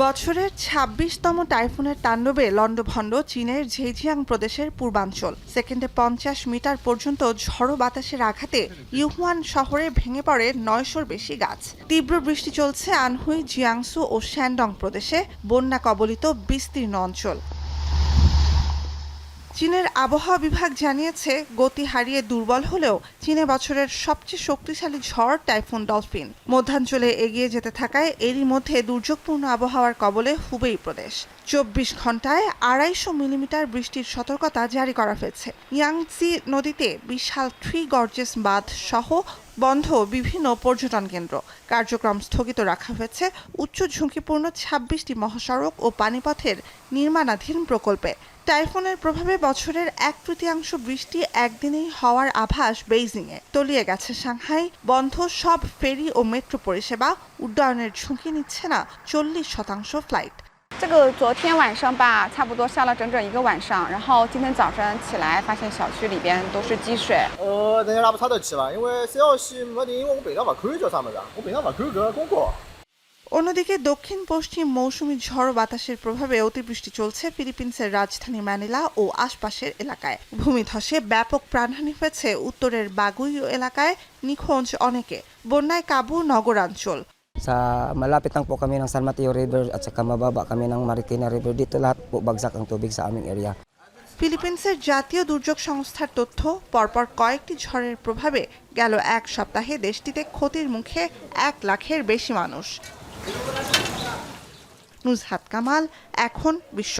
বছরের ২৬তম টাইফুনের তাণ্ডবে লণ্ডভণ্ড চীনের ঝেজিয়াং প্রদেশের পূর্বাঞ্চল। সেকেন্ডে ৫০ মিটার পর্যন্ত ঝড়ো বাতাসের আঘাতে ইউহুয়ান শহরে ভেঙে পড়ে ৯০০-র বেশি গাছ। তীব্র বৃষ্টি চলছে আনহুই, জিয়াংসু ও শ্যানডং প্রদেশে, বন্যা কবলিত বিস্তীর্ণ অঞ্চল। চীনের আবহাওয়া বিভাগ জানিয়েছে, গতি হারিয়ে দুর্বল হলেও চীনে বছরের সবচেয়ে শক্তিশালী ঝড় টাইফুন ডলফিন মধ্যাঞ্চলে এগিয়ে যেতে থাকায় এরই মধ্যে দুর্যোগপূর্ণ আবহাওয়ার কবলে হুবেই প্রদেশ। ২৪ ঘন্টায় ২৫০ মিলিমিটার বৃষ্টির সতর্কতা জারি করা হয়েছে। ইয়াংতজি নদীতে বিশাল থ্রি গর্জেস বাঁধ সহ বন্ধ বিভিন্ন পর্যটন কেন্দ্র। কার্যক্রম স্থগিত রাখা হয়েছে উচ্চ ঝুঁকিপূর্ণ ২৬টি মহাসড়ক ও পানিপথের নির্মাণাধীন প্রকল্পে। টাইফুনের প্রভাবে বছরের ১/৩ বৃষ্টি একদিনেই হওয়ার আভাস বেইজিংয়ে। তলিয়ে গেছে সাংহাই, বন্ধ সব ফেরি ও মেট্রো পরিষেবা, উড্ডয়নের ঝুঁকি নিচ্ছে না 40% ফ্লাইট।这个昨天晚上吧，差不多下了整整1个晚上，然后今天早上起来发现小区里边都是积水。等下拉不差得起吧，因为主要是没定，因为我平常勿看叫啥么子，我平常勿看搿个公告。অন্যদিকে দক্ষিণ পশ্চিম মৌসুমী ঝড় বাতাসের প্রভাবে অতিবৃষ্টি চলছে ফিলিপিন্সের রাজধানী ম্যানিলা ও আশপাশের এলাকায়। ভূমিধসে ব্যাপক প্রাণহানি হয়েছে উত্তরের বাগুইও এলাকায়, নিখোঁজ অনেকে। বন্যায় কাবু নগরাঞ্চল। Sa malapit lang po kami ng San Mateo River at saka mababa kami ng Marikina River. Dito lahat po bagsak ang tubig sa aming area. ফিলিপিন্সের জাতীয় দুর্যোগ সংস্থার তথ্য, পরপর কয়েকটি ঝড়ের প্রভাবে গেল এক সপ্তাহে দেশটিতে ক্ষতির মুখে ১ লাখের বেশি মানুষ। নুজহাত কামাল, এখন বিশ্ব।